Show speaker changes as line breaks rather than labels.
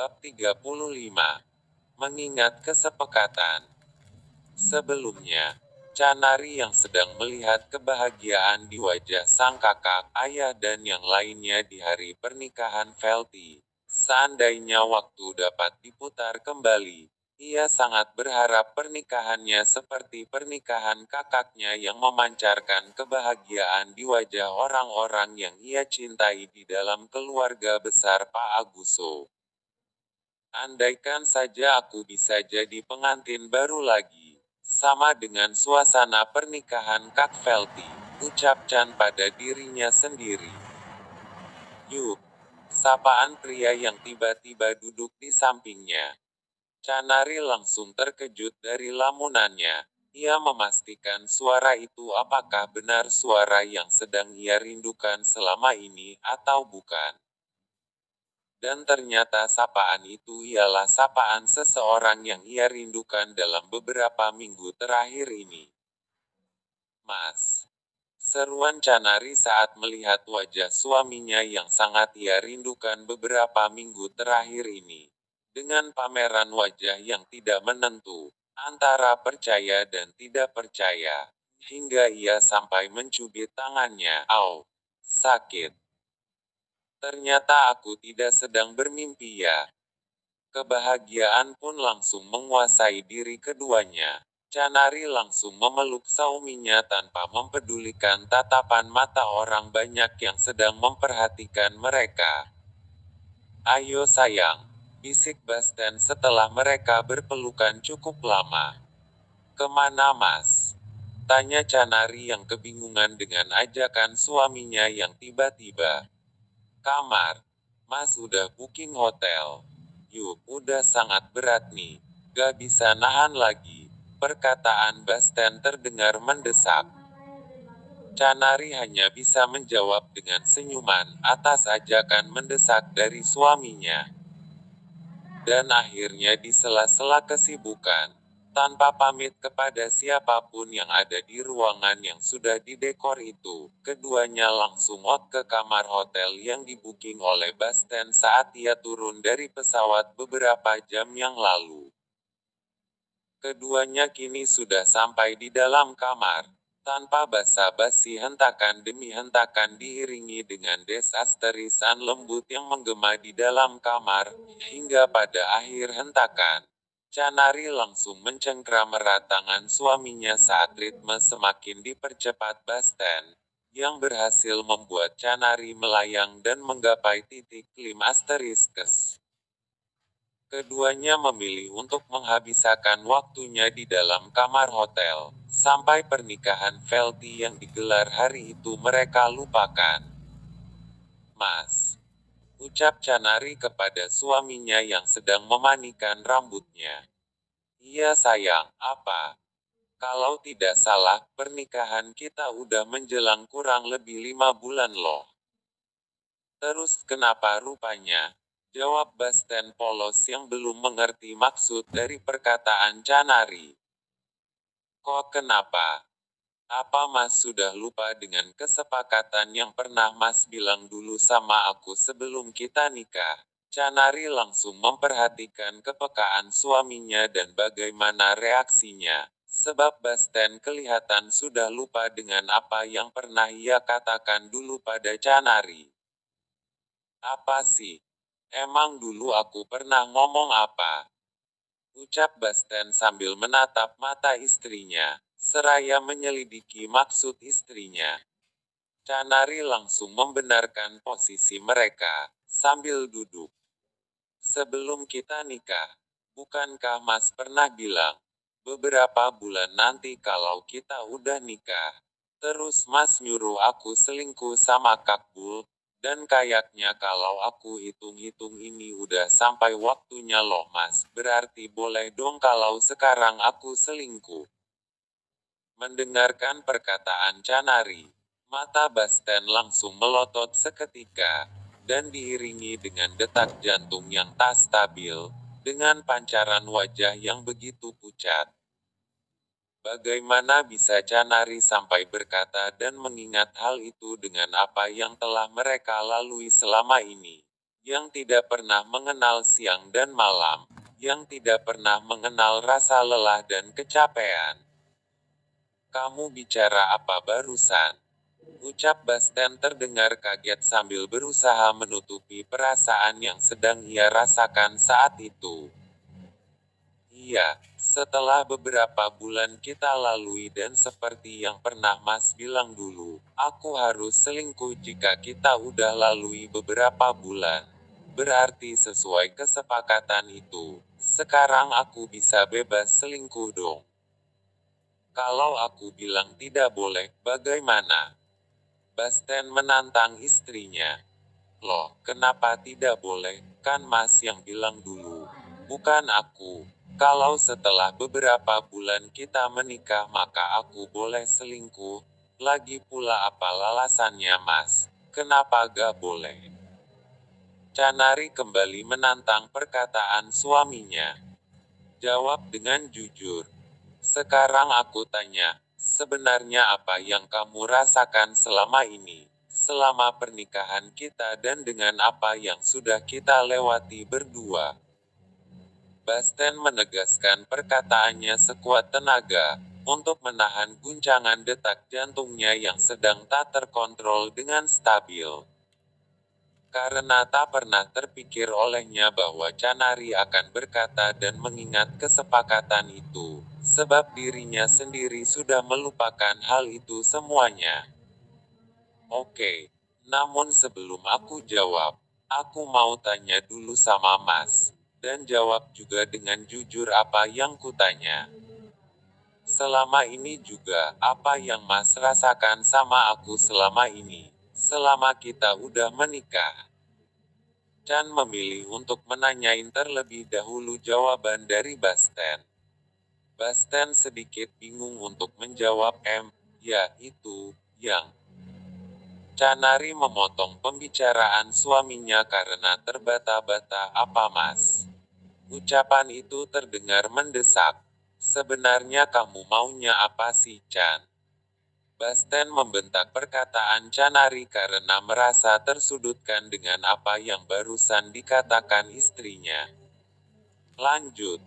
Bab 35. Mengingat kesepakatan. Sebelumnya, Canari yang sedang melihat kebahagiaan di wajah sang kakak, ayah dan yang lainnya di hari pernikahan Velti. Seandainya waktu dapat diputar kembali, ia sangat berharap pernikahannya seperti pernikahan kakaknya yang memancarkan kebahagiaan di wajah orang-orang yang ia cintai di dalam keluarga besar Pak Aguso. Andaikan saja aku bisa jadi pengantin baru lagi, sama dengan suasana pernikahan Kak Velti, ucap Chan pada dirinya sendiri. Yuk, sapaan pria yang tiba-tiba duduk di sampingnya. Canari langsung terkejut dari lamunannya. Ia memastikan suara itu apakah benar suara yang sedang ia rindukan selama ini atau bukan. Dan ternyata sapaan itu ialah sapaan seseorang yang ia rindukan dalam beberapa minggu terakhir ini. Mas. Seruan Canari saat melihat wajah suaminya yang sangat ia rindukan beberapa minggu terakhir ini. Dengan pameran wajah yang tidak menentu, antara percaya dan tidak percaya, hingga ia sampai mencubit tangannya. Au, sakit. Ternyata aku tidak sedang bermimpi ya. Kebahagiaan pun langsung menguasai diri keduanya. Canari langsung memeluk suaminya tanpa mempedulikan tatapan mata orang banyak yang sedang memperhatikan mereka. Ayo sayang, bisik Bastian setelah mereka berpelukan cukup lama. Kemana mas? Tanya Canari yang kebingungan dengan ajakan suaminya yang tiba-tiba. Kamar. Mas udah booking hotel. Yuk, udah sangat berat nih. Gak bisa nahan lagi. Perkataan Bastian terdengar mendesak. Canari hanya bisa menjawab dengan senyuman atas ajakan mendesak dari suaminya. Dan akhirnya di sela-sela kesibukan, tanpa pamit kepada siapapun yang ada di ruangan yang sudah didekor itu, keduanya langsung out ke kamar hotel yang dibuking oleh Bastian saat ia turun dari pesawat beberapa jam yang lalu. Keduanya kini sudah sampai di dalam kamar. Tanpa basa-basi hentakan demi hentakan diiringi dengan desasterisan lembut yang menggema di dalam kamar, hingga pada akhir hentakan. Canari langsung mencengkram erat tangan suaminya saat ritme semakin dipercepat Bastian, yang berhasil membuat Canari melayang dan menggapai titik klimaks. Keduanya memilih untuk menghabiskan waktunya di dalam kamar hotel, sampai pernikahan Velti yang digelar hari itu mereka lupakan. Mas. Ucap Canari kepada suaminya yang sedang memanikan rambutnya. Iya sayang, apa? Kalau tidak salah, pernikahan kita udah menjelang kurang lebih 5 bulan loh. Terus kenapa rupanya? Jawab Bastian polos yang belum mengerti maksud dari perkataan Canari. Kok kenapa? Apa Mas sudah lupa dengan kesepakatan yang pernah Mas bilang dulu sama aku sebelum kita nikah? Canari langsung memperhatikan kepekaan suaminya dan bagaimana reaksinya. Sebab Bastian kelihatan sudah lupa dengan apa yang pernah ia katakan dulu pada Canari. Apa sih? Emang dulu aku pernah ngomong apa? Ucap Bastian sambil menatap mata istrinya, seraya menyelidiki maksud istrinya. Canari langsung membenarkan posisi mereka, sambil duduk. Sebelum kita nikah, bukankah Mas pernah bilang, beberapa bulan nanti kalau kita udah nikah, terus Mas nyuruh aku selingkuh sama Kak Bul? Dan kayaknya kalau aku hitung-hitung ini udah sampai waktunya loh Mas. Berarti boleh dong kalau sekarang aku selingkuh. Mendengarkan perkataan Canari, mata Bastian langsung melotot seketika, dan diiringi dengan detak jantung yang tak stabil, dengan pancaran wajah yang begitu pucat. Bagaimana bisa Canari sampai berkata dan mengingat hal itu dengan apa yang telah mereka lalui selama ini? yang tidak pernah mengenal siang dan malam, yang tidak pernah mengenal rasa lelah dan kecapean. Kamu bicara apa barusan? Ucap Basten terdengar kaget sambil berusaha menutupi perasaan yang sedang ia rasakan saat itu. Iya, setelah beberapa bulan kita lalui dan seperti yang pernah Mas bilang dulu, aku harus selingkuh jika kita udah lalui beberapa bulan. Berarti sesuai kesepakatan itu, sekarang aku bisa bebas selingkuh dong. Kalau aku bilang tidak boleh, bagaimana? Basten menantang istrinya. Loh, kenapa tidak boleh? Kan Mas yang bilang dulu. Bukan aku. Kalau setelah beberapa bulan kita menikah maka aku boleh selingkuh. Lagi pula apa alasannya Mas? Kenapa gak boleh? Canari kembali menantang perkataan suaminya. Jawab dengan jujur. Sekarang aku tanya, sebenarnya apa yang kamu rasakan selama ini? Selama pernikahan kita dan dengan apa yang sudah kita lewati berdua. Basten menegaskan perkataannya sekuat tenaga, untuk menahan guncangan detak jantungnya yang sedang tak terkontrol dengan stabil. Karena tak pernah terpikir olehnya bahwa Canari akan berkata dan mengingat kesepakatan itu, sebab dirinya sendiri sudah melupakan hal itu semuanya. Oke, namun sebelum aku jawab, aku mau tanya dulu sama Mas, dan jawab juga dengan jujur apa yang kutanya. Selama ini juga, apa yang Mas rasakan sama aku selama ini, selama kita udah menikah. Chan memilih untuk menanyain terlebih dahulu jawaban dari Basten. Basten sedikit bingung untuk menjawab ya itu, yang. Canari memotong pembicaraan suaminya karena terbata-bata. Apa Mas? Ucapan itu terdengar mendesak. Sebenarnya kamu maunya apa sih Chan? Basten membentak perkataan Canari karena merasa tersudutkan dengan apa yang barusan dikatakan istrinya. Lanjut.